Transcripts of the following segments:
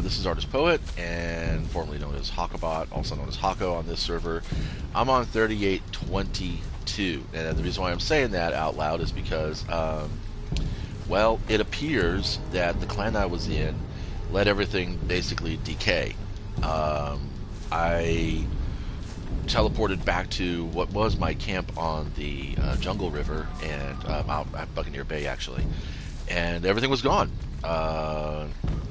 This is Artist Poet, and formerly known as Hakabot, also known as Hako on this server. I'm on 3822, and the reason why I'm saying that out loud is because, well, it appears that the clan I was in let everything basically decay. I teleported back to what was my camp on the Jungle River, and out at Buccaneer Bay, actually, and everything was gone.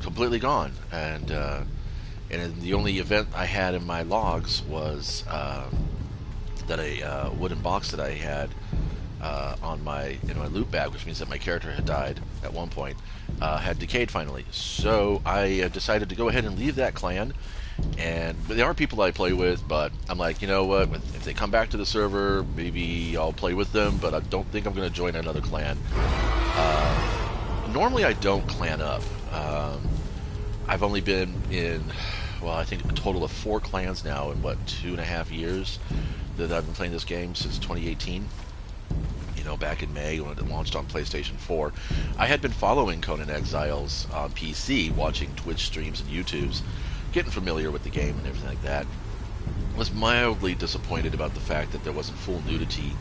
Completely gone. And the only event I had in my logs was that a wooden box that I had on my in my loot bag, which means that my character had died at one point, had decayed finally. So I decided to go ahead and leave that clan. And there are people I play with, but I'm like, you know what? If they come back to the server, maybe I'll play with them. But I don't think I'm going to join another clan. Normally I don't clan up. I've only been in, well, I think a total of 4 clans now in, what, 2.5 years that I've been playing this game, since 2018. You know, back in May when it launched on PlayStation 4. I had been following Conan Exiles on PC, watching Twitch streams and YouTubes, getting familiar with the game and everything like that. Was mildly disappointed about the fact that there wasn't full nudity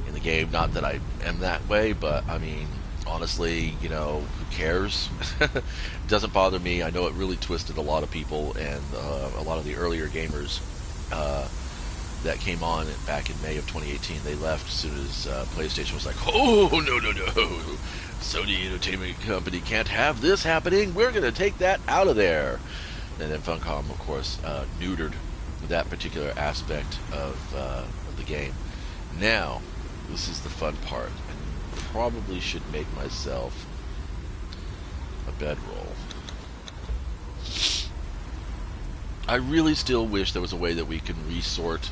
in the game. Not that I am that way, but I mean, honestly, you know, who cares? It doesn't bother me. I know it really twisted a lot of people, and a lot of the earlier gamers that came on back in May of 2018, they left as soon as PlayStation was like, oh, no. Sony Entertainment Company can't have this happening. We're going to take that out of there. And then Funcom, of course, neutered that particular aspect of the game. Now, this is the fun part. Probably should make myself a bedroll. I really still wish there was a way that we can resort.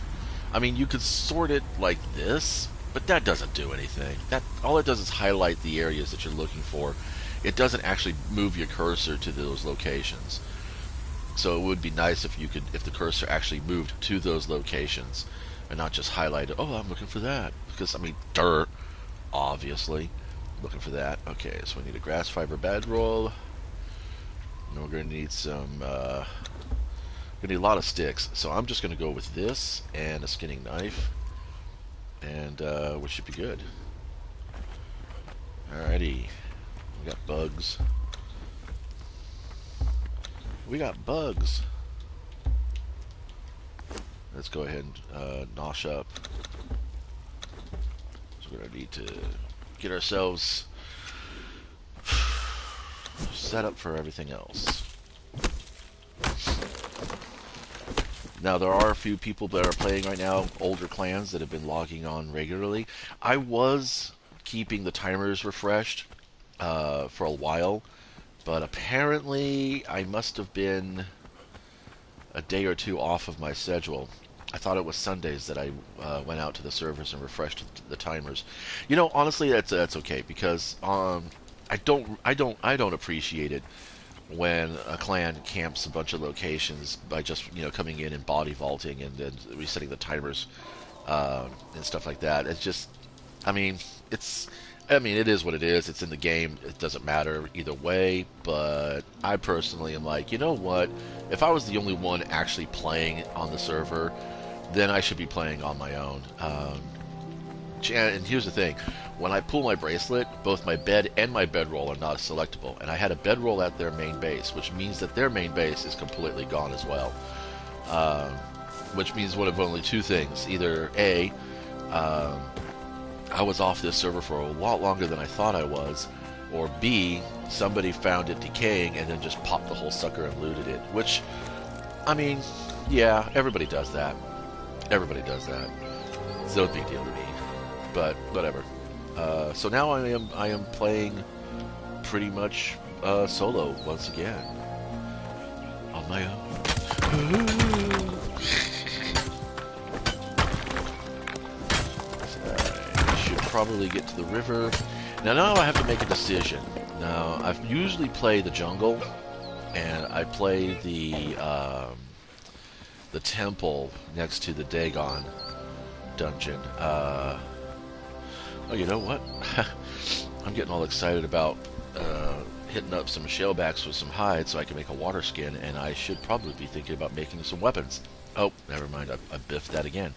I mean, you could sort it like this, but that doesn't do anything. That all it does is highlight the areas that you're looking for. It doesn't actually move your cursor to those locations. So it would be nice if the cursor actually moved to those locations and not just highlighted. Oh, I'm looking for that, because I mean, obviously looking for that. Okay, so we need a grass fiber bedroll, and we're going to need some going to need a lot of sticks, so I'm just going to go with this and a skinning knife, and we should be good. Alrighty, we got bugs. Let's go ahead and nosh up. So we're going to need to get ourselves set up for everything else. Now, there are a few people that are playing right now, older clans that have been logging on regularly. I was keeping the timers refreshed for a while, but apparently I must have been a day or two off of my schedule. I thought it was Sundays that I went out to the servers and refreshed the timers. You know, honestly, that's okay, because I don't appreciate it when a clan camps a bunch of locations by just, you know, coming in and body vaulting and then resetting the timers and stuff like that. It's just, I mean, it is what it is. It's in the game. It doesn't matter either way. But I personally am like, you know what? If I was the only one actually playing on the server, then I should be playing on my own. And here's the thing. When I pull my bracelet, both my bed and my bedroll are not selectable. And I had a bedroll at their main base, which means that their main base is completely gone as well. Which means one of only two things. Either A, I was off this server for a lot longer than I thought I was, or B, somebody found it decaying and then just popped the whole sucker and looted it. Which, I mean, yeah, everybody does that. Everybody does that. It's no big deal to me. But whatever. So now I am playing pretty much solo once again on my own. I should probably get to the river. Now I have to make a decision. Now I usually play the jungle, and I play the temple next to the Dagon dungeon. Oh, you know what? I'm getting all excited about hitting up some shellbacks with some hide so I can make a water skin, and I should probably be thinking about making some weapons. Oh, never mind, I biffed that again.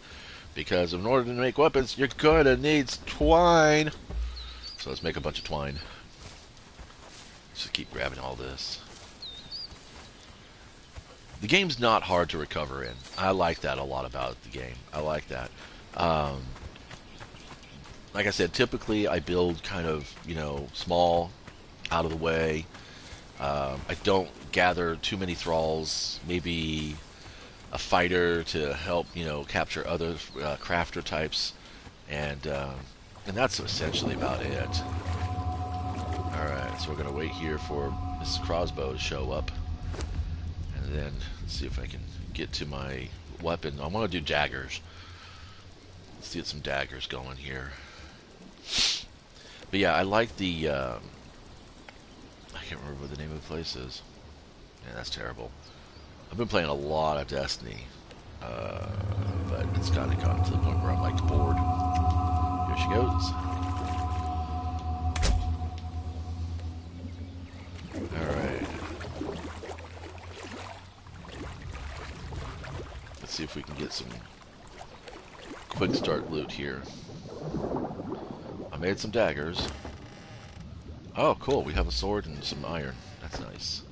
Because in order to make weapons, you're gonna need twine. So let's make a bunch of twine. Just keep grabbing all this. The game's not hard to recover in. I like that a lot about the game. I like that. Like I said, typically I build kind of, small, out of the way. I don't gather too many thralls. Maybe a fighter to help, capture other crafter types, and that's essentially about it. All right, so we're gonna wait here for Mrs. Crossbow to show up, and then see if I can get to my weapon. I want to do daggers. Let's get some daggers going here. But yeah, I like the. I can't remember what the name of the place is. Yeah, that's terrible. I've been playing a lot of Destiny, but it's kind of gotten to the point where I'm like bored. Here she goes. Alright. Let's see if we can get some quick start loot here. I made some daggers. Oh, cool. We have a sword and some iron. That's nice.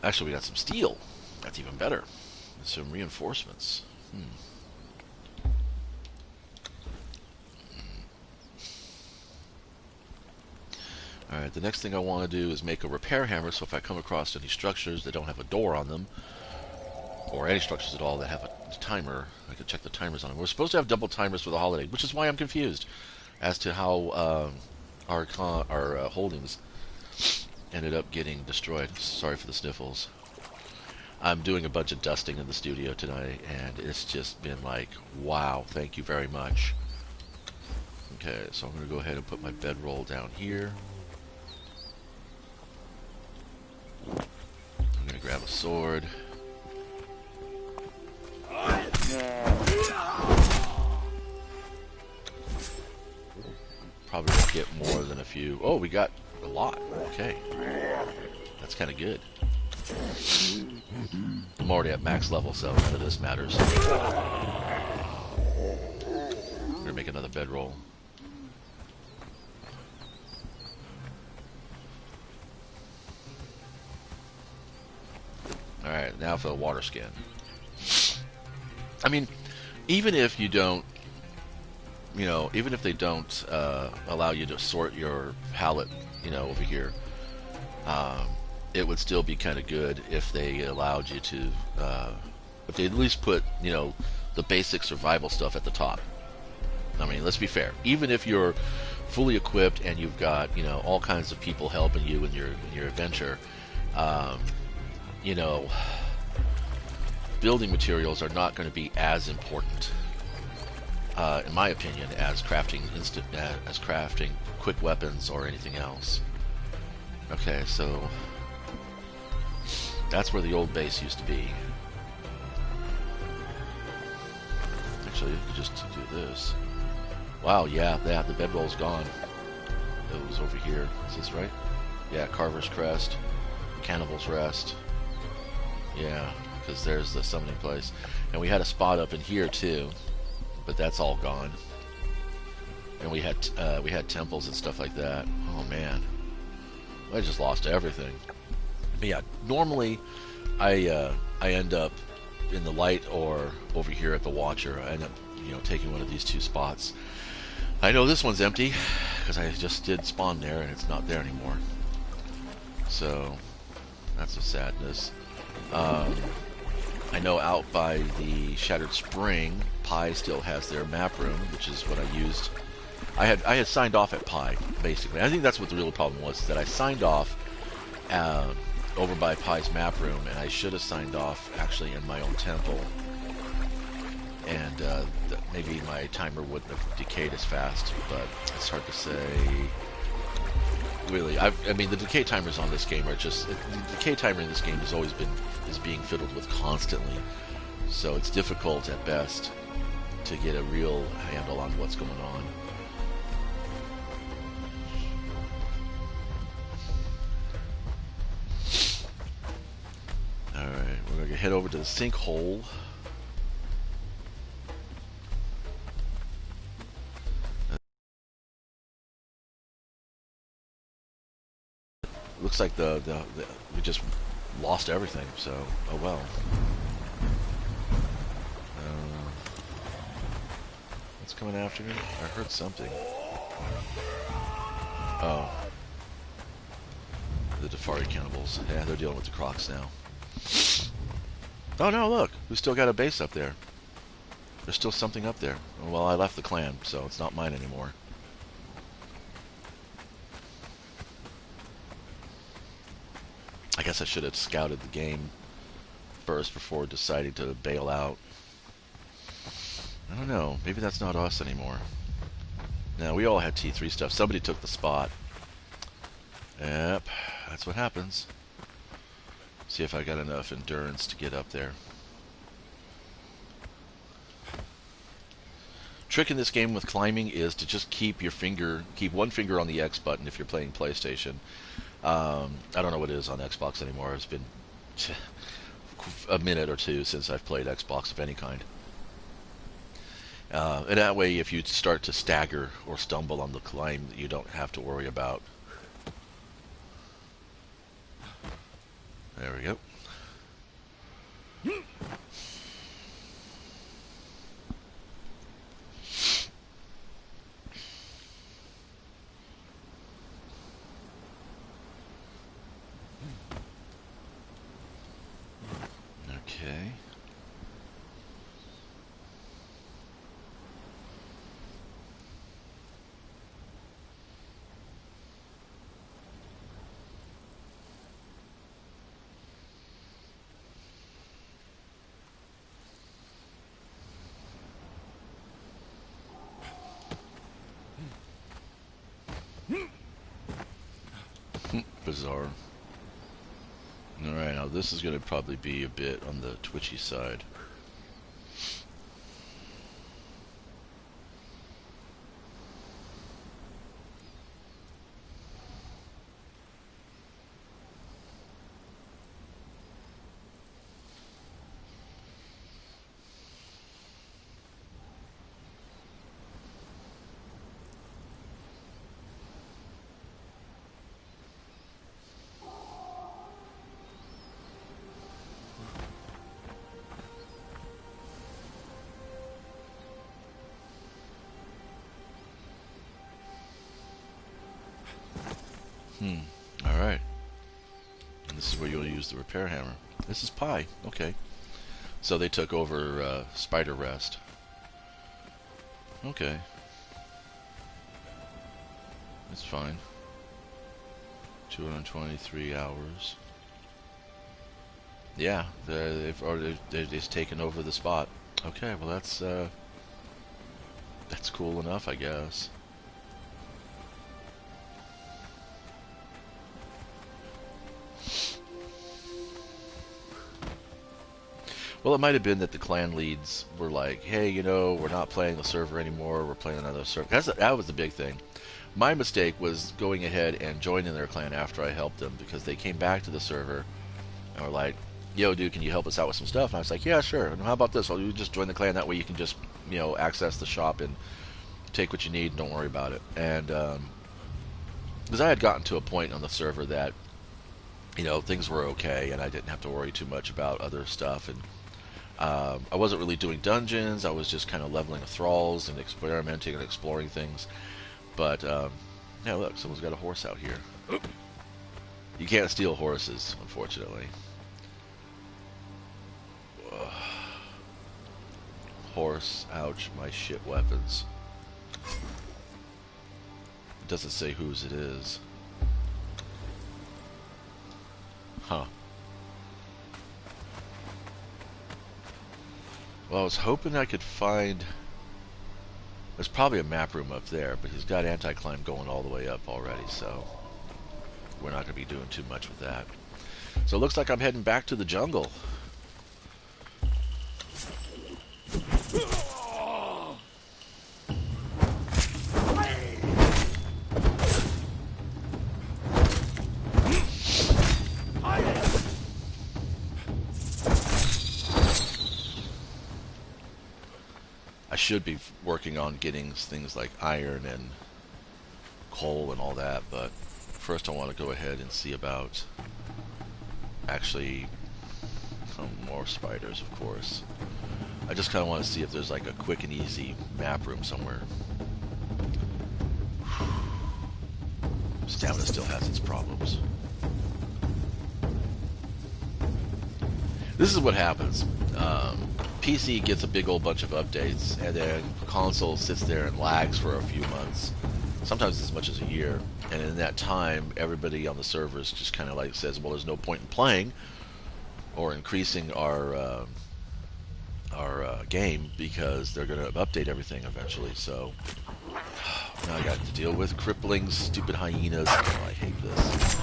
Actually, we got some steel. That's even better. And some reinforcements. Alright, the next thing I want to do is make a repair hammer, so if I come across any structures that don't have a door on them, or any structures at all that have a timer, I can check the timers on them. We're supposed to have double timers for the holiday, which is why I'm confused as to how our holdings ended up getting destroyed. Sorry for the sniffles. I'm doing a bunch of dusting in the studio tonight, and it's just been like, wow, thank you very much. Okay, so I'm going to go ahead and put my bedroll down here. I'm going to grab a sword. Probably won't get more than a few. Oh, we got a lot. Okay. That's kind of good. I'm already at max level, so none of this matters. I'm going to make another bedroll. Alright, now for the water skin. I mean, even if you don't, even if they don't allow you to sort your palette, over here, it would still be kind of good if they allowed you to, if they at least put, the basic survival stuff at the top. I mean, let's be fair. Even if you're fully equipped and you've got, all kinds of people helping you in your adventure, building materials are not going to be as important, in my opinion, as crafting quick weapons or anything else. Okay, so that's where the old base used to be. Actually, you could just do this. Wow, yeah, the bedroll's gone. It was over here. Is this right? Yeah, Carver's Crest, Cannibal's Rest. Yeah, because there's the summoning place. And we had a spot up in here too, but that's all gone. And we had temples and stuff like that. Oh man, I just lost everything. But yeah, normally I end up in the light or over here at the Watcher. I end up taking one of these two spots. I know this one's empty because I just did spawn there and it's not there anymore. So that's a sadness. I know out by the Shattered Spring, Pi still has their map room, which is what I used. I had signed off at Pi, basically. I think that's what the real problem was, that I signed off over by Pi's map room, and I should have signed off actually in my own temple. And maybe my timer wouldn't have decayed as fast, but it's hard to say. really. I mean, the decay timers on this game are just the decay timer in this game has always been is being fiddled with constantly, so it's difficult at best to get a real handle on what's going on. All right, we're gonna head over to the sinkhole. Looks like we just lost everything. So, oh well. What's coming after me? I heard something. Oh, the Defari cannibals. Yeah, they're dealing with the Crocs now. Oh no! Look, we still got a base up there. There's still something up there. Well, I left the clan, so it's not mine anymore. I guess I should have scouted the game first before deciding to bail out. I don't know. Maybe that's not us anymore. No, we all had T3 stuff. Somebody took the spot. Yep, that's what happens. See if I got enough endurance to get up there. Trick in this game with climbing is to just keep one finger on the X button if you're playing PlayStation. I don't know what it is on Xbox anymore. It's been a minute or two since I've played Xbox of any kind. And that way, if you start to stagger or stumble on the climb, you don't have to worry about. There we go. Okay. Bizarre. Alright, now this is going to probably be a bit on the twitchy side. Alright. And this is where you'll use the repair hammer. This is Pi. Okay. So they took over Spider Rest. Okay. That's fine. 223 hours. Yeah, they've just taken over the spot. Okay, well that's cool enough, I guess. Well, it might have been that the clan leads were like, hey, you know, we're not playing the server anymore, we're playing another server. That was the big thing. My mistake was going ahead and joining their clan after I helped them, because they came back to the server and were like, yo, dude, can you help us out with some stuff? And I was like, yeah, sure. And how about this? Well, you just join the clan, that way you can just, you know, access the shop and take what you need and don't worry about it. And, because I had gotten to a point on the server that, you know, things were okay and I didn't have to worry too much about other stuff. And I wasn't really doing dungeons. I was just kind of leveling the thralls and experimenting and exploring things. But, yeah, look, someone's got a horse out here. You can't steal horses, unfortunately. Horse, ouch, my shit weapons. It doesn't say whose it is. Huh. Well, I was hoping I could find... There's probably a map room up there, but he's got anti-climb going all the way up already, so... we're not going to be doing too much with that. So it looks like I'm heading back to the jungle. I should be working on getting things like iron and coal and all that, but first I want to go ahead and see about actually more spiders, of course. I just kind of want to see if there's like a quick and easy map room somewhere. Stamina still has its problems. This is what happens. PC gets a big old bunch of updates, and then console sits there and lags for a few months, sometimes as much as a year. And in that time, everybody on the servers just kind of like says, well, there's no point in playing or increasing our game because they're going to update everything eventually. So now I got to deal with crippling, stupid hyenas. Oh, I hate this.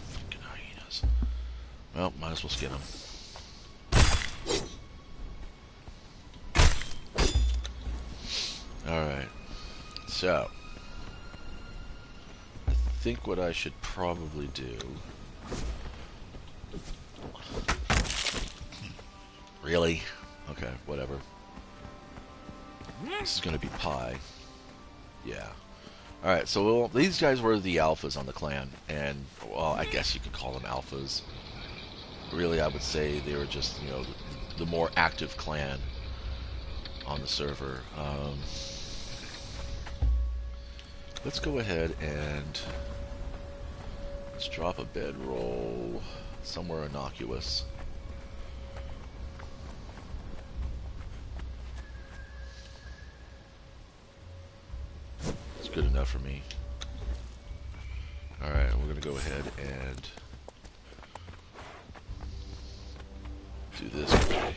Fucking hyenas. Well, might as well skin them. Alright. So, I think what I should probably do... Really? Okay, whatever. This is going to be pie. Yeah. Alright, so these guys were the alphas on the clan, and, well, I guess you could call them alphas. Really, I would say they were just, you know, the more active clan on the server. Let's go ahead and let's drop a bedroll somewhere innocuous. It's good enough for me. Alright, we're going to go ahead and do this way.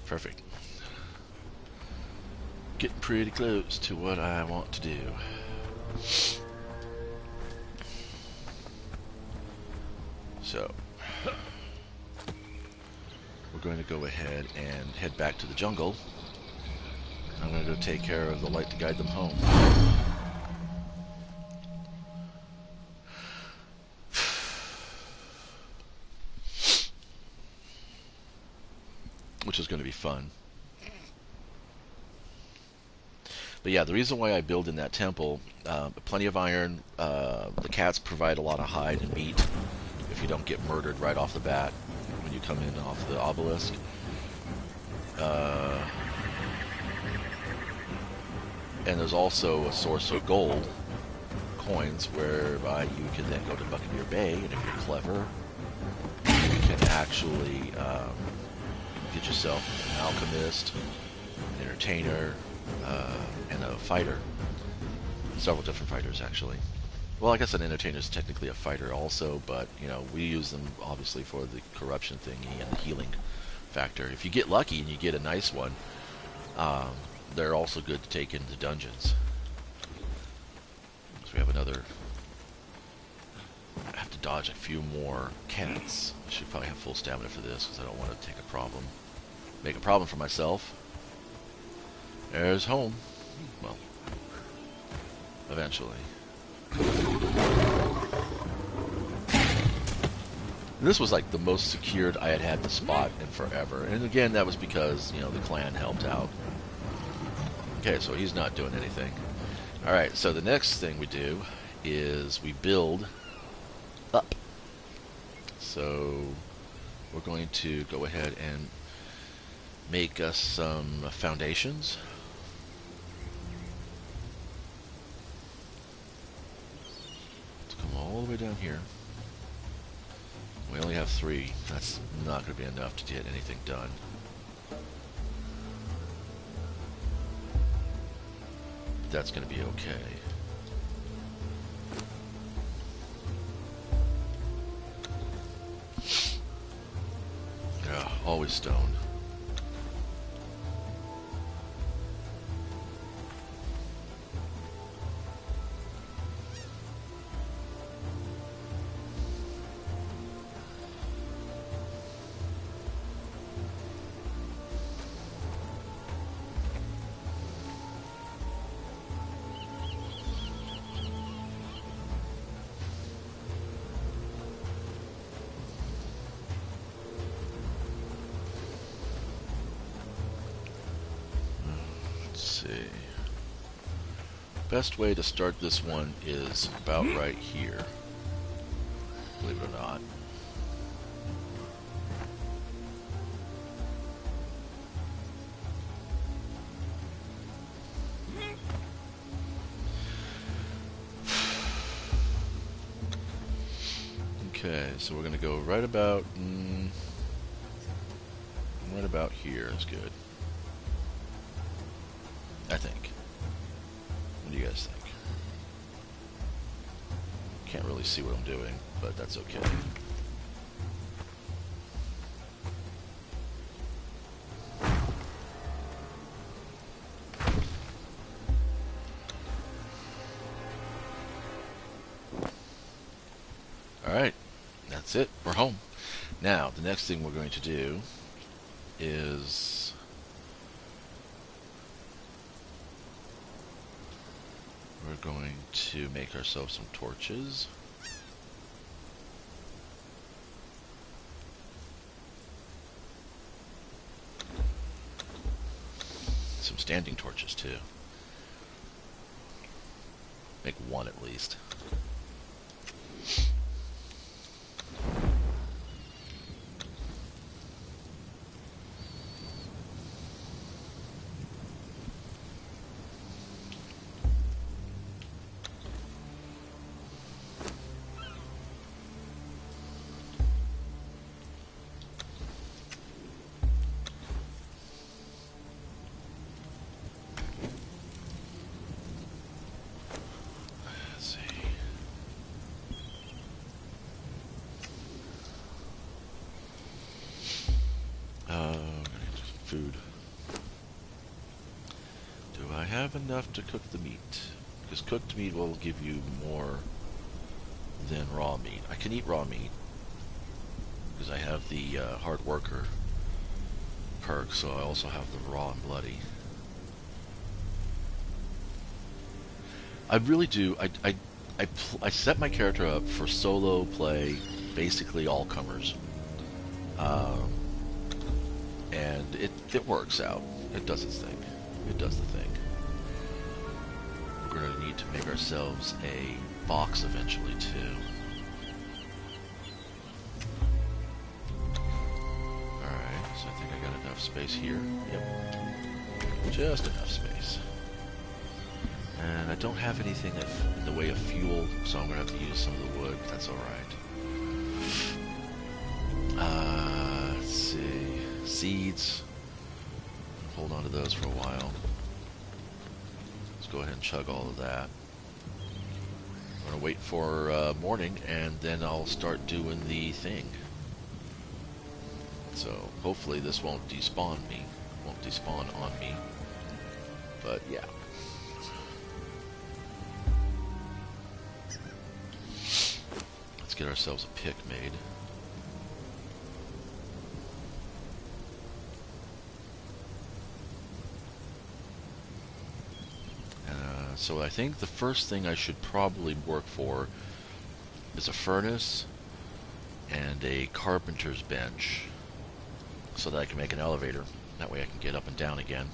Perfect. Getting pretty close to what I want to do. So, we're going to go ahead and head back to the jungle. I'm going to go take care of the light to guide them home. Which is going to be fun. But yeah, the reason why I build in that temple, plenty of iron, the cats provide a lot of hide and meat if you don't get murdered right off the bat when you come in off the obelisk. And there's also a source of gold coins whereby you can then go to Buccaneer Bay, and if you're clever, you can actually get yourself an alchemist, an entertainer, and a fighter. Several different fighters, actually. Well, I guess an entertainer is technically a fighter also, but, you know, we use them, obviously, for the corruption thingy and the healing factor. If you get lucky and you get a nice one, they're also good to take into dungeons. So we have another... I have to dodge a few more cats. I should probably have full stamina for this, because I don't want to take a problem. Make a problem for myself. There's home. Well, eventually. This was like the most secured I had had the spot in forever. And again, that was because, you know, the clan helped out. Okay, so he's not doing anything. Alright, so the next thing we do is we build up. So we're going to go ahead and make us some foundations. Let's come all the way down here. We only have 3. That's not going to be enough to get anything done. But that's going to be okay. Always stone. Best way to start this one is about right here, believe it or not. Okay, so we're gonna go right about here is good, I think. What do you guys think? Can't really see what I'm doing, but that's okay. Alright, that's it. We're home. Now, the next thing we're going to do is we're going to make ourselves some torches. Some standing torches too. Make one at least. Food. Do I have enough to cook the meat? Because cooked meat will give you more than raw meat. I can eat raw meat because I have the hard worker perk, so I also have the raw and bloody. I really do. I set my character up for solo play, basically all comers. And it works out. It does its thing. It does the thing. We're going to need to make ourselves a box eventually, too. Alright, so I think I got enough space here. Yep. Just enough space. And I don't have anything in the way of fuel, so I'm going to have to use some of the wood, but that's alright. Let's see. Seeds. Hold on to those for a while. Let's go ahead and chug all of that. I'm going to wait for morning, and then I'll start doing the thing. So hopefully this won't despawn me. Won't despawn on me. But yeah. Let's get ourselves a pick made. So I think the first thing I should probably work for is a furnace and a carpenter's bench so that I can make an elevator. That way I can get up and down again.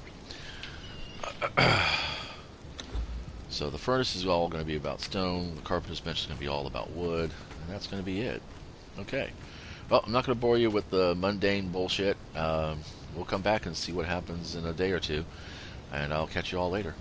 So the furnace is all going to be about stone, the carpenter's bench is going to be all about wood, and that's going to be it. Okay. Well, I'm not going to bore you with the mundane bullshit. We'll come back and see what happens in a day or two, and I'll catch you all later.